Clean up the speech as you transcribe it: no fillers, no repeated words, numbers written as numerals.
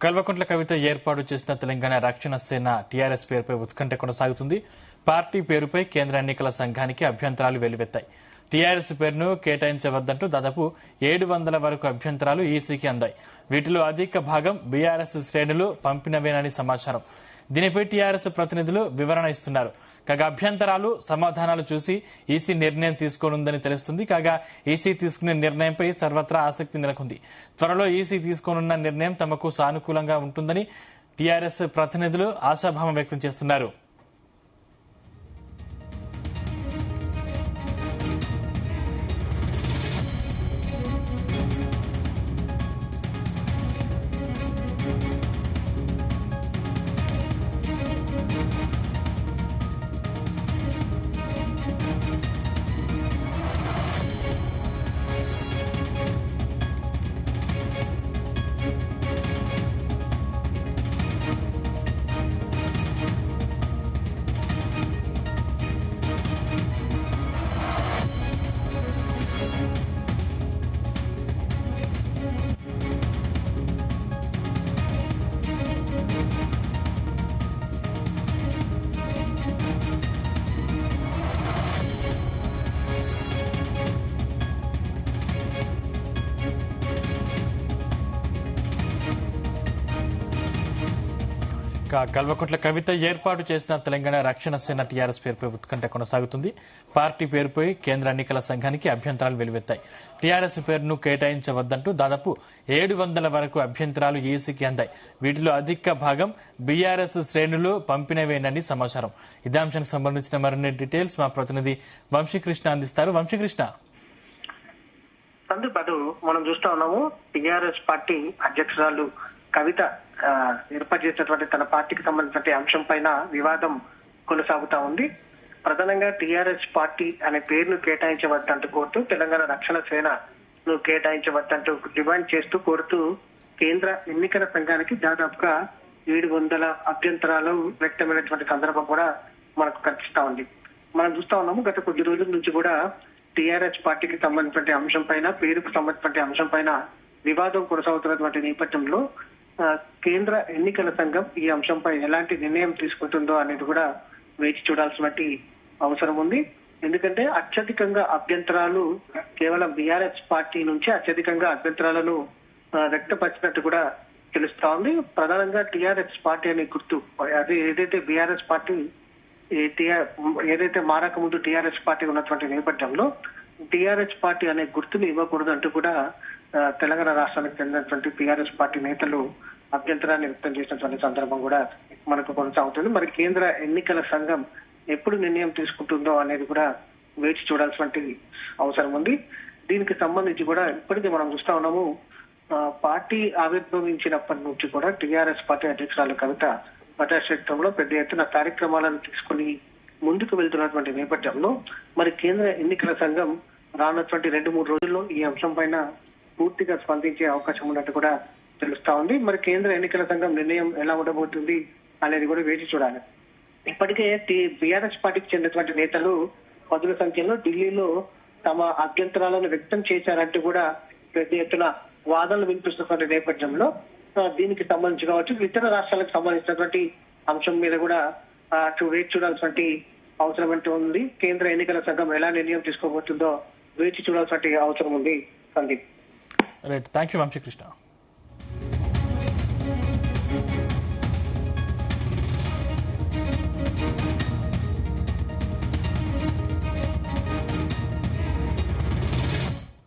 కల్వకుంట్ల కవిత ఏర్పాటు చేసిన తెలంగాణ రక్షణ సేన టీఆర్ఎస్ పేరుపై ఉత్కంఠ కొనసాగుతుంది. పార్టీ పేరుపై కేంద్ర ఎన్నికల సంఘానికి అభ్యంతరాలు వెల్లువెత్తాయి. టీఆర్ఎస్ పేరును కేటాయించవద్దంటూ దాదాపు 700 వరకు అభ్యంతరాలు ఈసీకి అందాయి. వీటిలో అధిక భాగం బీఆర్ఎస్ శ్రేణులు పంపినవేనని సమాచారం. దీనిపై టీఆర్ఎస్ ప్రతినిధులు వివరణ ఇస్తున్నారు. కాగా అభ్యంతరాలు సమాధానాలు చూసి ఈసీ నిర్ణయం తీసుకోనుందని తెలుస్తుంది. కాగా ఈసీ తీసుకునే నిర్ణయంపై సర్వత్రా ఆసక్తి నెలకొంది. త్వరలో ఈసీ తీసుకోనున్న నిర్ణయం తమకు సానుకూలంగా ఉంటుందని టీఆర్ఎస్ ప్రతినిధులు ఆశాభావం వ్యక్తం చేస్తున్నారు. కల్వకుంట్ల కవిత ఏర్పాటు చేసిన తెలంగాణ రక్షణ సేన టీఆర్ఎస్ పేరుపై ఉత్కంఠ కొనసాగుతుంది. పార్టీ పేరుపై కేంద్ర ఎన్నికల సంఘానికి అభ్యంతరాలు వెల్లువెత్తాయి. టీఆర్ఎస్ పేరును కేటాయించవద్దంటూ దాదాపు 700 వరకు అభ్యంతరాలు ఈసీకి అందాయి. వీటిలో అధిక భాగం బీఆర్ఎస్ శ్రేణులు పంపినవేనని సమాచారం. ఇదే అంశానికి సంబంధించిన మరిన్ని డీటెయిల్స్ మా ప్రతినిధి వంశీకృష్ణ అందిస్తారు. వంశీకృష్ణ, అందుపాటు మనం చూస్తా ఉన్నాము, టీఆర్ఎస్ పార్టీ అధ్యక్షురాలు కవిత ఏర్పాటు చేసినటువంటి తన పార్టీకి సంబంధించిన అంశం పైన వివాదం కొనసాగుతా ఉంది. ప్రధానంగా టీఆర్ఎస్ పార్టీ అనే పేరును కేటాయించవద్దంటూ కోరుతూ తెలంగాణ రక్షణ సేనను కేటాయించవద్దంటూ డిమాండ్ చేస్తూ కోరుతూ కేంద్ర ఎన్నికల సంఘానికి దాదాపుగా 700 అభ్యంతరాలు వ్యక్తమైనటువంటి సందర్భం కూడా మనకు కనిపిస్తా ఉంది. మనం చూస్తా ఉన్నాము, గత కొద్ది రోజుల నుంచి కూడా టీఆర్ఎస్ పార్టీకి సంబంధించిన అంశం పైన, పేరుకు సంబంధించిన అంశం పైన వివాదం కొనసాగుతున్నటువంటి నేపథ్యంలో కేంద్ర ఎన్నికల సంఘం ఈ అంశంపై ఎలాంటి నిర్ణయం తీసుకుంటుందో అనేది కూడా వేచి చూడాల్సినటువంటి అవసరం ఉంది. ఎందుకంటే అత్యధికంగా అభ్యంతరాలు కేవలం బీఆర్ఎస్ పార్టీ నుంచి అత్యధికంగా అభ్యంతరాలను వ్యక్తపరిచినట్టు కూడా తెలుస్తా ఉంది. ప్రధానంగా టీఆర్ఎస్ పార్టీ అనే గుర్తు, అది ఏదైతే బీఆర్ఎస్ పార్టీ ఏదైతే మారక ముందు టీఆర్ఎస్ పార్టీ ఉన్నటువంటి నేపథ్యంలో టీఆర్ఎస్ పార్టీ అనే గుర్తుని ఇవ్వకూడదు అంటూ కూడా తెలంగాణ రాష్ట్రానికి చెందినటువంటి టీఆర్ఎస్ పార్టీ నేతలు అభ్యంతరాన్ని వ్యక్తం చేసినటువంటి సందర్భం కూడా మనకు కొనసాగుతుంది. మరి కేంద్ర ఎన్నికల సంఘం ఎప్పుడు నిర్ణయం తీసుకుంటుందో అనేది కూడా వేచి చూడాల్సినటువంటి అవసరం ఉంది. దీనికి సంబంధించి కూడా ఇప్పటికే మనం చూస్తా ఉన్నాము, పార్టీ ఆవిర్భవించినప్పటి నుంచి కూడా టీఆర్ఎస్ పార్టీ అధ్యక్షురాలు కవిత ప్రజాక్షేత్రంలో పెద్ద ఎత్తున కార్యక్రమాలను తీసుకుని ముందుకు వెళ్తున్నటువంటి నేపథ్యంలో మరి కేంద్ర ఎన్నికల సంఘం రానున్నటువంటి 2-3 రోజుల్లో ఈ అంశం పైన పూర్తిగా స్పందించే అవకాశం ఉన్నట్టు కూడా తెలుస్తా ఉంది. మరి కేంద్ర ఎన్నికల సంఘం నిర్ణయం ఎలా ఉండబోతుంది అనేది కూడా వేచి చూడాలి. ఇప్పటికే బీఆర్ఎస్ పార్టీకి చెందినటువంటి నేతలు 10ల సంఖ్యలో ఢిల్లీలో తమ అభ్యంతరాలను వ్యక్తం చేశారంటూ కూడా పెద్ద ఎత్తున వాదనలు వినిపిస్తున్నటువంటి నేపథ్యంలో దీనికి సంబంధించి కావచ్చు, ఇతర రాష్ట్రాలకు సంబంధించినటువంటి అంశం మీద కూడా వేచి చూడాల్సినటువంటి అవసరం అంటూ ఉంది. కేంద్ర ఎన్నికల సంఘం ఎలా నిర్ణయం తీసుకోబోతుందో వేచి చూడాల్సిన అవసరం ఉంది. Sandeep, right, thank you Vamsikrishna.